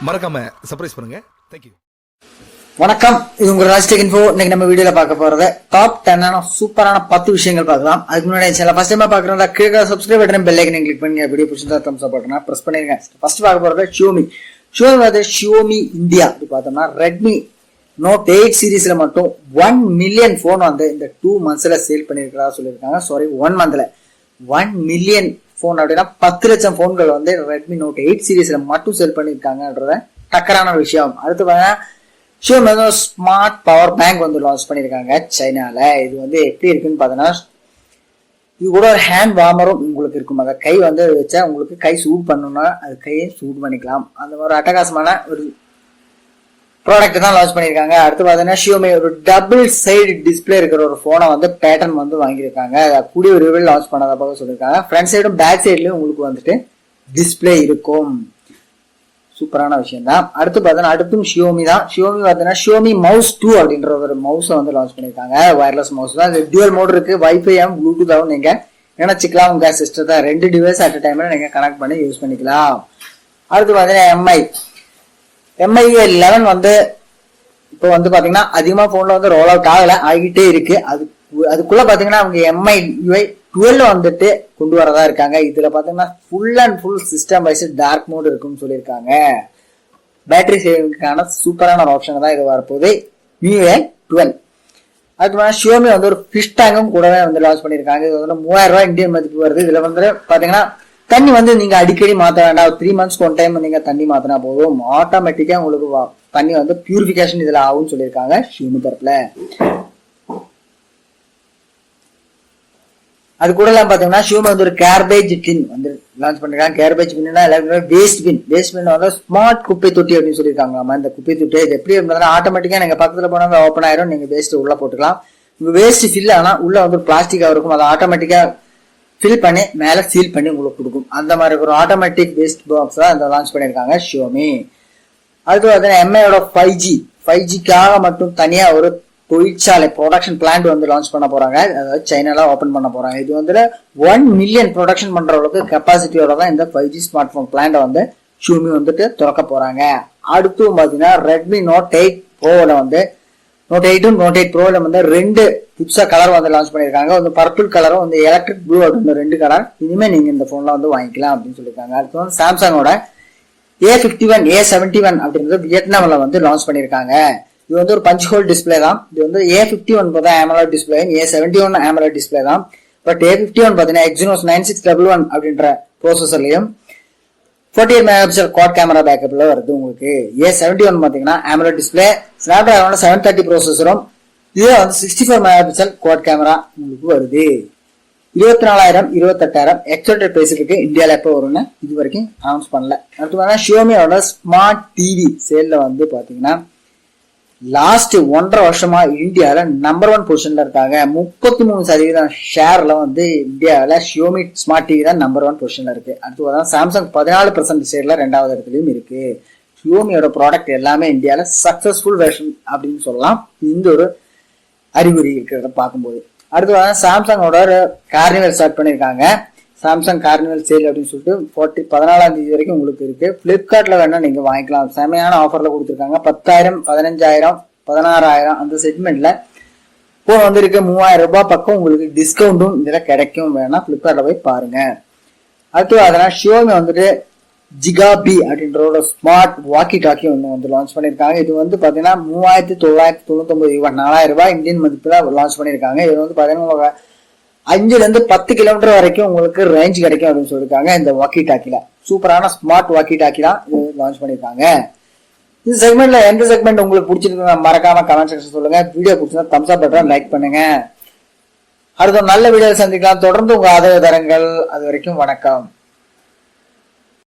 மறக்காம சர்ப்ரைஸ் பண்ணுங்க. தேங்க்யூ. வணக்கம், இது உங்க ராஜ்டெக்கின்ஃபோ. இன்னைக்கு நம்ம வீடியோல பார்க்க போறது டாப் 10 சூப்பரான 10 விஷயங்கள் பார்க்கலாம். அதுக்கு முன்னாடி சேனல் ஃபர்ஸ்ட் டைம் பார்க்கறதா கீழே சப்ஸ்கிரைப் பட்டன் பெல் ஐகானை கிளிக் பண்ணி வீடியோ பிடிச்சிருந்தா தம்ஸ் அப் பட்டனை பிரஸ் பண்ணிருங்க. ஃபர்ஸ்ட் பார்க்க போறது Xiaomi இந்தியா. இது பார்த்தோம்னா Redmi Note 8 சீரீஸ்ல மட்டும் 1 மில்லியன் போன் வந்து இந்த 2 மந்த்ஸ்ல சேல் பண்ணிருக்கிறதா சொல்லியிருக்காங்க. சாரி, 1 மந்த்ல 1 மில்லியன் போன் அப்படின்னா 10 லட்சம் போன்கள் வந்து Redmi Note 8 சீரீஸ்ல மட்டும் சேல் பண்ணிருக்காங்கன்றத டக்கரான விஷயம். அடுத்து பார்த்தா Xiaomi ஸ்மார்ட் பவர் பேங்க் வந்து லான்ச் பண்ணிருக்காங்க சைனால. இது வந்து எப்படி இருக்குன்னு பார்த்தோன்னா, இது கூட ஒரு ஹேண்ட் வார்மரும் உங்களுக்கு இருக்கும். அதை கை வந்து வச்சா உங்களுக்கு கை சூட் பண்ணணும்னா அது கையை சூட் பண்ணிக்கலாம். அந்த மாதிரி அட்டகாசமான ஒரு ப்ராடக்ட் தான் லான்ச் பண்ணியிருக்காங்க. அடுத்து பார்த்தீங்கன்னா Xiaomi ஒரு டபுள் சைடு டிஸ்பிளே இருக்கிற ஒரு போனை வந்து பேட்டர்ன் வந்து வாங்கியிருக்காங்க. அதை கூடிய விரைவில் லான்ச் பண்ணதாக சொல்லியிருக்காங்க. ஃப்ரண்ட் சைடும் பேக் சைட்லயும் உங்களுக்கு வந்துட்டு டிஸ்பிளே இருக்கும். சூப்பரான விஷயம் தான். அடுத்து பார்த்தீங்கன்னா அடுத்தும் Xiaomi தான். Xiaomi மவுஸ் 2 அப்படின்ற ஒரு மவுஸை வந்து லான்ச் பண்ணியிருக்காங்க. வயர்லெஸ் மவுஸ் தான். டியூவல் மோட் இருக்கு. வைஃபை ப்ளூடூத்தாவும் நீங்க இணைச்சிக்கலாம். உங்க சிஸ்டத்தை 2 டிவைஸ் அட் டைம்ல நீங்க கனெக்ட் பண்ணி யூஸ் பண்ணிக்கலாம். அடுத்து பார்த்தீங்கன்னா MI 11 வந்து இப்போ வந்து பாத்தீங்கன்னா அதிகமா போன்ல வந்து ரோல் அவுட் ஆகிட்டே இருக்கு. அதுக்குள்ள பாத்தீங்கன்னா அவங்க MI UI 12 வந்துட்டு கொண்டு வரதா இருக்காங்க. இதுல பாத்தீங்கன்னா full and full system wise dark mode இருக்குன்னு சொல்லியிருக்காங்க. பேட்டரி சேவிங்கான சூப்பரான ஆப்ஷன் தான் இது வரப்போகுது MI 12. அதுக்கு Xiaomi வந்து ஒரு ஃபிஷ் டேங்கும் கூடவே வந்து லான்ச் பண்ணிருக்காங்க. இது வந்து 3000 ரூபாய் இந்தியன் மதிப்பு வருது. இதுல வந்து பாத்தீங்கன்னா தண்ணி வந்து நீங்க அடிக்கடி மாத்த வேண்டாம். 3 months ஒன் டைம் நீங்க தண்ணி மாத்தினா போதும். ஆட்டோமேட்டிக்கா உங்களுக்கு தண்ணி வந்து பியூரிபிகேஷன் இதுல ஆகும்னு சொல்லியிருக்காங்க Xiaomi தரப்புல. அது கூட எல்லாம் பாத்தீங்கன்னா Xiaomi வந்து ஒரு கேர்பேஜ் பின் வந்து லான்ச் பண்ணிருக்காங்க. கேர்பேஜ் பின்னா வேஸ்ட் பின் வந்து ஸ்மார்ட் குப்பை தொட்டி அப்படின்னு சொல்லியிருக்காங்க. இந்த குப்பை தொட்டி இது எப்படி இருந்தாலும் ஆட்டோமேட்டிக்கா நீங்க பக்கத்துல போனா ஓப்பன் ஆயிரும். நீங்க வேஸ்ட் உள்ள போட்டுக்கலாம். வேஸ்ட் ஃபில் ஆனா உள்ள வந்து பிளாஸ்டிக்கா இருக்கும். அதை ஆட்டோமேட்டிக்கா ஃபில் பண்ணி மேல சீல் பண்ணி உங்களுக்கு கொடுக்கும். அந்த மாதிரி ஒரு ஆட்டோமேட்டிக் வேஸ்ட் பாக்ஸ் தான் இந்த லான்ச் பண்ணிருக்காங்க Xiaomi. அடுத்து பார்த்தீங்கன்னா MIயோட 5Gக்காக மட்டும் தனியா ஒரு தொழிற்சாலை ப்ரொடக்ஷன் பிளான்ட் வந்து லான்ச் பண்ண போறாங்க. அதாவது சைனால ஓபன் பண்ண போறாங்க. இது வந்து 1 மில்லியன் ப்ரொடக்ஷன் பண்ற அளவுக்கு கெப்பாசிட்டியோட தான் இந்த 5G ஸ்மார்ட் போன் பிளான்ட் வந்து Xiaomi வந்துட்டு திறக்க போறாங்க. அடுத்து பாத்தீங்கன்னா Redmi Note 8 Proல வந்து Note 8 Note 8 Proல வந்து 2 புதுசா கலர் வந்து லான்ச் பண்ணிருக்காங்க. வந்து பர்பிள் கலரும் வந்து எலக்ட்ரிக் ப்ளூ அப்படின்னு 2 கலர் இனிமே நீங்க இந்த போன்ல வந்து வாங்கிக்கலாம் அப்படின்னு சொல்லியிருக்காங்க. அடுத்து வந்து சாம்சங்கோட A51 A71 அப்படின்றது வியட்நாம்ல வந்து லான்ச் பண்ணிருக்காங்க. இது வந்து ஒரு பஞ்ச் ஹோல் டிஸ்பிளே தான். இது வந்து A51 பார்த்தா AMOLED display, A71 AMOLED display தான். பட் A51 பாத்தீங்கன்னா Exynos 9611 அப்படின்ற ப்ரோசஸர்லயும் 48 மெகாபிக்சல் குவாட் கேமரா பேக்கப்ல வருது உங்களுக்கு. A71 பாத்தீங்கன்னா AMOLED டிஸ்பிளே, ஸ்னாப்டிராகனோட 730 ப்ரோசஸரும், இதுல வந்து 64 மெகாபிக்சல் குவாட் கேமரா உங்களுக்கு வருது. 24,000 28,000 எக்ஸ்பெக்டட் பிரைஸ் இருக்கு. இந்தியால எப்போ வரும்னு இது வரைக்கும் அனௌன்ஸ் பண்ணல. அடுத்து பார்த்தா Xiaomiயோட ஸ்மார்ட் டிவி சேல்ல வந்து பாத்தீங்கன்னா லாஸ்ட் 1.5 வருஷமா இந்தியாவில நம்பர் 1 பொசிஷன்ல இருக்காங்க. 33% ஷேர்ல வந்து இந்தியாவில Xiaomi ஸ்மார்ட் டிவி தான் நம்பர் 1 பொசிஷன்ல இருக்கு. அடுத்து சாம்சங் 14% ஷேர்ல 2வது இடத்துலயும் இருக்கு. Xiaomiயோட ப்ராடக்ட் எல்லாமே இந்தியாவில சக்சஸ்ஃபுல் வெர்ஷன் அப்படின்னு சொல்லலாம். இந்த ஒரு அறிகுறி இருக்கிறத பார்க்கும்போது அடுத்து சாம்சங்கோட ஒரு கார்னிவல் ஸ்டார்ட் பண்ணிருக்காங்க. சாம்சங் கார்னிவல் சேல் அப்படின்னு சொல்லிட்டு 14ஆம் தேதி வரைக்கும் உங்களுக்கு இருக்கு. பிளிப்கார்ட்ல வேணா நீங்க வாங்கிக்கலாம். செமையான ஆஃபர்ல கொடுத்துருக்காங்க. 10,000 15,000 16,000 அந்த செக்மெண்ட்ல போன் வந்து இருக்கு. 3,000 ரூபாய் பக்கம் உங்களுக்கு டிஸ்கவுண்டும் இதுல கிடைக்கும். வேணா பிளிப்கார்ட்ல போய் பாருங்க. அடுத்து அதனால Xiaomi வந்துட்டு ஜிகாபி அப்படின்ற ஒரு ஸ்மார்ட் வாக்கி டாக்கி ஒன்று வந்து லான்ச் பண்ணிருக்காங்க. இது வந்து பாத்தீங்கன்னா 3,999 4,000 ரூபாய் இந்தியன் மதிப்புல லான்ச் பண்ணிருக்காங்க. இது வந்து பாத்தீங்கன்னா 5 to 10 கிலோமீட்டர் வரைக்கும் உங்களுக்கு ரேஞ்ச் கிடைக்கும் அப்படின்னு சொல்லியிருக்காங்க. இந்த வாக்கி டாக்கில சூப்பரான ஸ்மார்ட் வாக்கி டாக்கி தான் இது லான்ச் பண்ணிருக்காங்க. இந்த செக்மெண்ட்ல எந்த செக்மெண்ட் உங்களுக்கு பிடிச்சிருக்கு மறக்காம கமெண்ட் செக்ஷன் சொல்லுங்க. வீடியோ பிடிச்சா தம்ஸ் அப் பட்டன் லைக் பண்ணுங்க. அடுத்த நல்ல வீடியோ சந்திக்கலாம். தொடர்ந்து உங்க ஆதரவு தரங்கள். அது வரைக்கும் வணக்கம்.